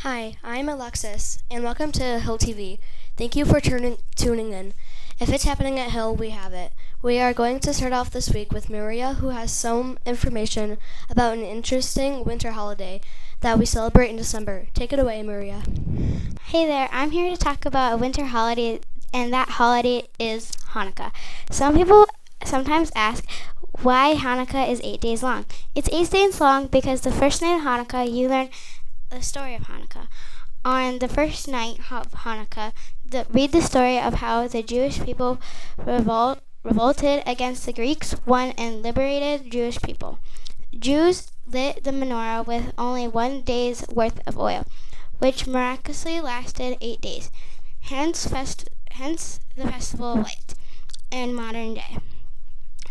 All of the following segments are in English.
Hi, I'm Alexis, and welcome to Hill TV. Thank you for tuning in. If it's happening at Hill, we have it. We are going to start off this week with Maria, who has some information about an interesting winter holiday that we celebrate in December. Take it away, Maria. Hey there, I'm here to talk about a winter holiday, and that holiday is Hanukkah. Some people sometimes ask why Hanukkah is 8 days long. It's 8 days long because the first night of Hanukkah, you learn the story of Hanukkah. On the first night of Hanukkah, read the story of how the Jewish people revolted against the Greeks, won, and liberated Jewish people. Jews lit the menorah with only 1 day's worth of oil, which miraculously lasted 8 days. Hence the Festival of Lights in modern day.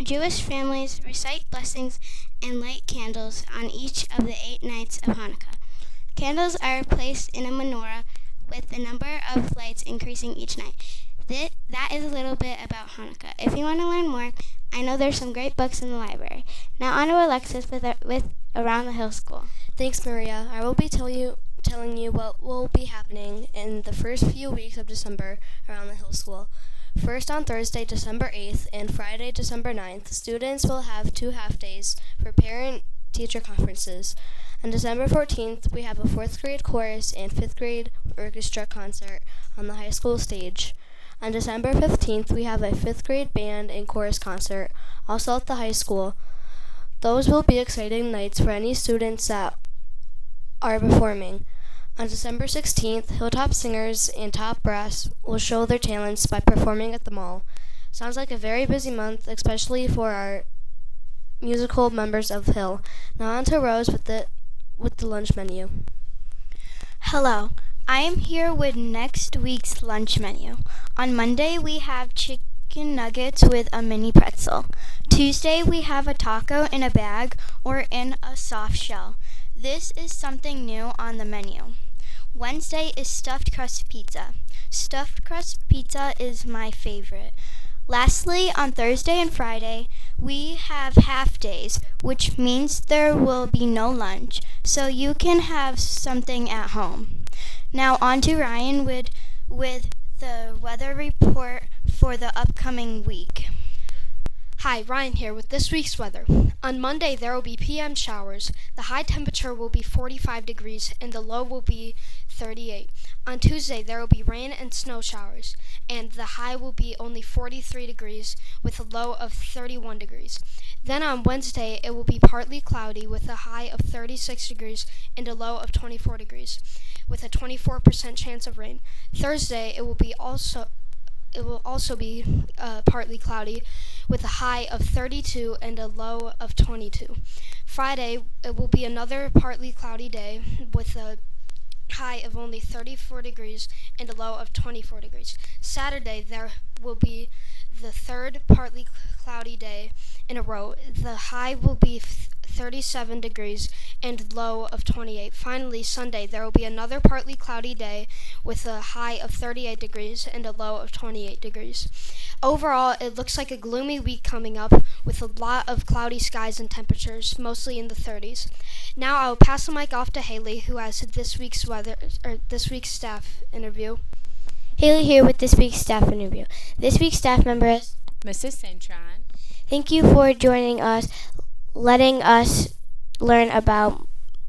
Jewish families recite blessings and light candles on each of the 8 nights of Hanukkah. Candles are placed in a menorah with the number of lights increasing each night. That is a little bit about Hanukkah. If you want to learn more, I know there's some great books in the library. Now on to Alexis with Around the Hill School. Thanks, Maria. I will be telling you what will be happening in the first few weeks of December around the Hill School. First, on Thursday, December 8th, and Friday, December 9th, students will have 2 half-days for parent-teacher conferences. On December 14th, we have a 4th grade chorus and 5th grade orchestra concert on the high school stage. On December 15th, we have a 5th grade band and chorus concert, also at the high school. Those will be exciting nights for any students that are performing. On December 16th, Hilltop Singers and Top Brass will show their talents by performing at the mall. Sounds like a very busy month, especially for our musical members of Hill. Now on to Rose with the lunch menu. Hello, I am here with next week's lunch menu. On Monday, we have chicken nuggets with a mini pretzel. Tuesday, we have a taco in a bag or in a soft shell. This is something new on the menu. Wednesday is stuffed crust pizza. Stuffed crust pizza is my favorite. Lastly, on Thursday and Friday, we have half days, which means there will be no lunch, so you can have something at home. Now on to Ryan with the weather report for the upcoming week. Hi, Ryan here with this week's weather. On Monday, there will be PM showers. The high temperature will be 45 degrees and the low will be 38. On Tuesday, there will be rain and snow showers, and the high will be only 43 degrees with a low of 31 degrees. Then on Wednesday, it will be partly cloudy with a high of 36 degrees and a low of 24 degrees with a 24% chance of rain. Thursday, it will also be partly cloudy with a high of 32 and a low of 22. Friday, it will be another partly cloudy day with a high of only 34 degrees and a low of 24 degrees. Saturday, there will be the third partly cloudy day in a row. The high will be 37 degrees and low of 28. Finally, Sunday, there will be another partly cloudy day with a high of 38 degrees and a low of 28 degrees. Overall, it looks like a gloomy week coming up with a lot of cloudy skies and temperatures, mostly in the 30s. Now I will pass the mic off to Haley, who has this week's staff interview. Haley here with this week's staff interview. This week's staff member is Mrs. Cintron. Thank you for joining us, letting us learn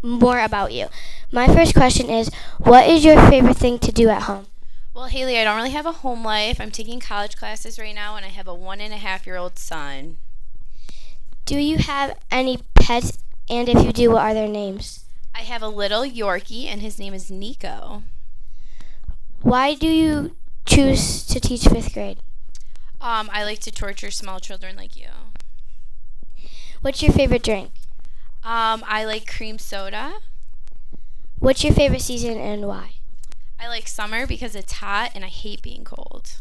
more about you. My first question is, what is your favorite thing to do at home? Well, Haley, I don't really have a home life. I'm taking college classes right now, and I have a 1.5-year-old son. Do you have any pets? And if you do, what are their names? I have a little Yorkie, and his name is Nico. Why do you choose to teach 5th grade? I like to torture small children like you. What's your favorite drink? I like cream soda. What's your favorite season and why? I like summer because it's hot, and I hate being cold.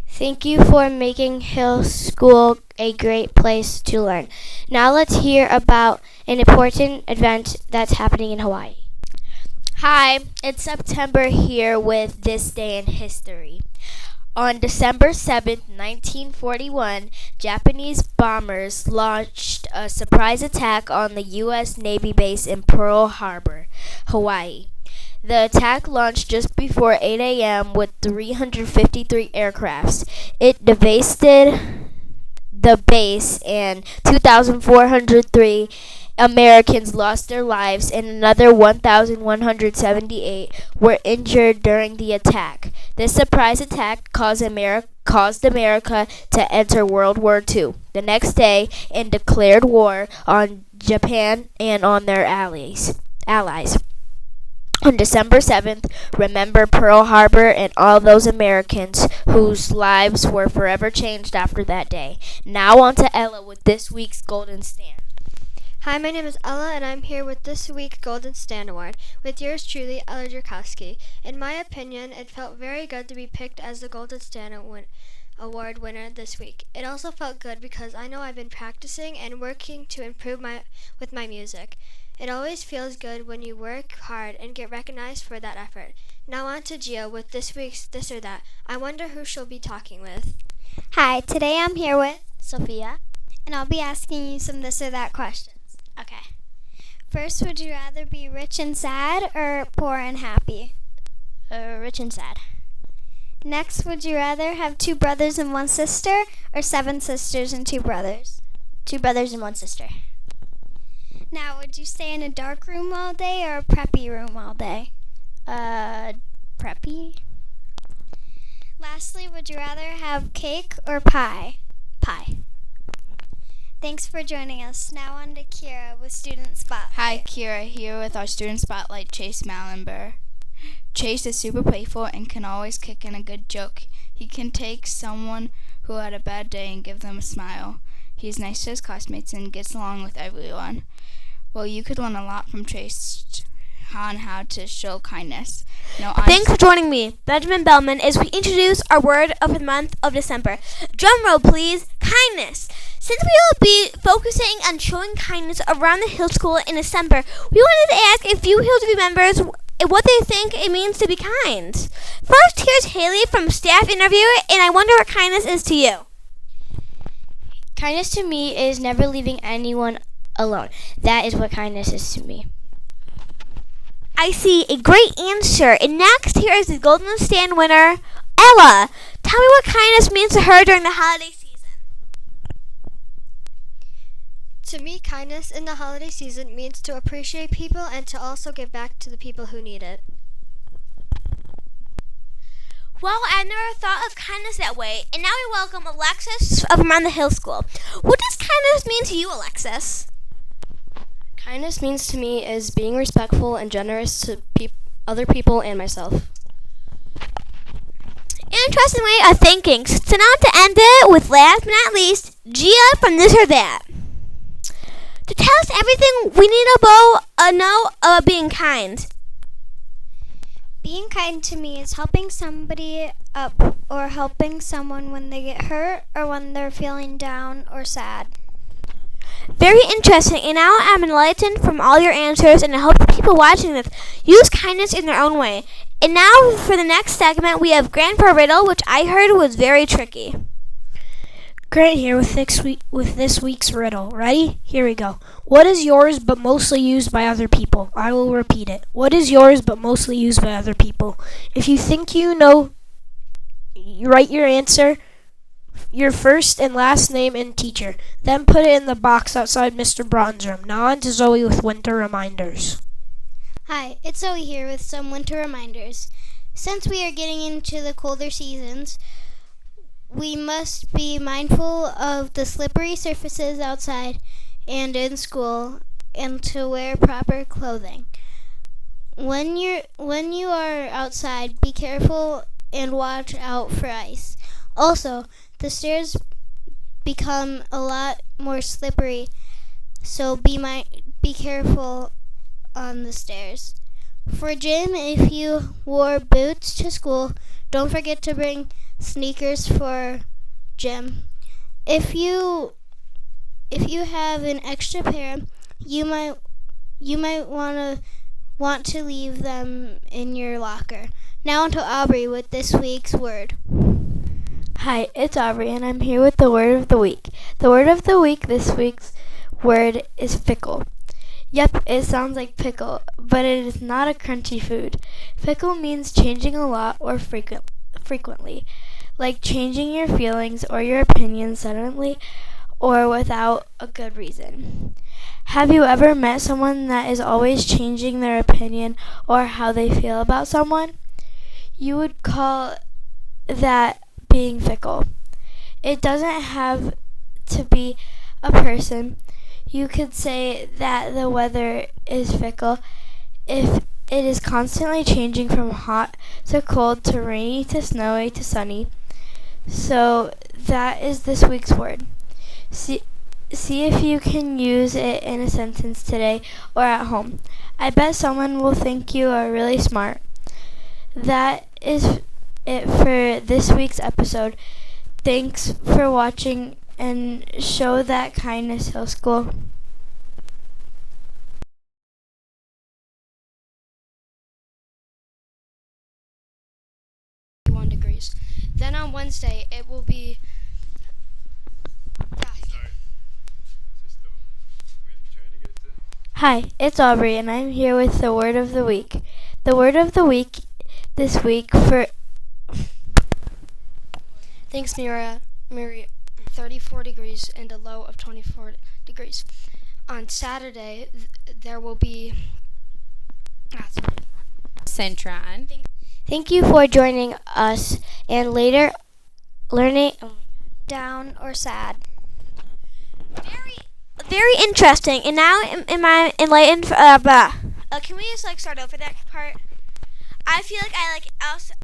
Thank you for making Hill School a great place to learn. Now let's hear about an important event that's happening in Hawaii. Hi, it's September here with This Day in History. On December 7, 1941, Japanese bombers launched a surprise attack on the U.S. Navy base in Pearl Harbor, Hawaii. The attack launched just before 8 a.m. with 353 aircrafts. It devastated the base, and 2,403 Americans lost their lives, and another 1,178 were injured during the attack. This surprise attack caused America to enter World War II the next day and declared war on Japan and on their allies. On December 7th, remember Pearl Harbor and all those Americans whose lives were forever changed after that day. Now on to Ella with this week's Golden Stand. Hi, my name is Ella, and I'm here with this week's Golden Stand Award with yours truly, Ella Drakowski. In my opinion, it felt very good to be picked as the Golden Stand Award winner this week. It also felt good because I know I've been practicing and working to improve with my music. It always feels good when you work hard and get recognized for that effort. Now on to Gia with this week's This or That. I wonder who she'll be talking with. Hi, today I'm here with Sophia, and I'll be asking you some this or that questions. Okay. First, would you rather be rich and sad or poor and happy? Rich and sad. Next, would you rather have 2 brothers and 1 sister or 7 sisters and 2 brothers? 2 brothers and 1 sister. Now, would you stay in a dark room all day or a preppy room all day? Preppy. Lastly, would you rather have cake or pie? Pie. Thanks for joining us. Now on to Kira with Student Spotlight. Hi, Kira here with our Student Spotlight, Chase Mallenberg. Chase is super playful and can always kick in a good joke. He can take someone who had a bad day and give them a smile. He's nice to his classmates and gets along with everyone. Well, you could learn a lot from Chase on how to show kindness. Thanks for joining me, Benjamin Bellman, as we introduce our word of the month of December. Drum roll, please. Kindness. Since we will be focusing on showing kindness around the Hill School in December, we wanted to ask a few Hillsview members what they think it means to be kind. First, here's Haley from Staff Interview, and I wonder what kindness is to you. Kindness to me is never leaving anyone alone. That is what kindness is to me. I see. A great answer. And next, here is the Golden Stand winner, Ella. Tell me what kindness means to her during the holiday season. To me, kindness in the holiday season means to appreciate people and to also give back to the people who need it. Well, I never thought of kindness that way. And now we welcome Alexis from Around the Hill School. What does kindness mean to you, Alexis? Kindness means to me is being respectful and generous to other people and myself. Interesting way of thinking. So now to end it with last but not least, Gia from This or That. To tell us everything we need to know about being kind. Being kind to me is helping somebody up or helping someone when they get hurt or when they're feeling down or sad. Very interesting. And now I'm enlightened from all your answers, and I hope the people watching this use kindness in their own way. And now for the next segment, we have Grandpa Riddle, which I heard was very tricky. Grant here with this week's riddle. Ready? Here we go. What is yours but mostly used by other people? I will repeat it. What is yours but mostly used by other people? If you think you know, write your answer, your first and last name and teacher. Then put it in the box outside Mr. Broughton's room. Now on to Zoe with winter reminders. Hi, it's Zoe here with some winter reminders. Since we are getting into the colder seasons, we must be mindful of the slippery surfaces outside and in school, and to wear proper clothing. When you are outside, be careful and watch out for ice. Also, the stairs become a lot more slippery, so be careful on the stairs. For gym, if you wore boots to school, don't forget to bring sneakers for gym. If you have an extra pair, you might want to leave them in your locker. Now on to Aubrey with this week's word. Hi, it's Aubrey, and I'm here with the word of the week. The word of the week this week's word is fickle. Yep, it sounds like pickle, but it is not a crunchy food. Pickle means changing a lot or frequently, like changing your feelings or your opinions suddenly or without a good reason. Have you ever met someone that is always changing their opinion or how they feel about someone? You would call that being fickle. It doesn't have to be a person. You could say that the weather is fickle if it is constantly changing from hot to cold to rainy to snowy to sunny. So that is this week's word. See if you can use it in a sentence today or at home. I bet someone will think you are really smart. That is it for this week's episode. Thanks for watching and show that kindness, Hill School. 1 degrees. Then on Wednesday, it will be. Hi, it's Aubrey, and I'm here with the word of the week. The word of the week this week for. Thanks, Maria. 34 degrees and a low of 24 degrees. On Saturday, there will be. Centron. Thank you for joining us and later learning Down or sad. very interesting. And now am I enlightened? Can we just start over that part? I feel like I also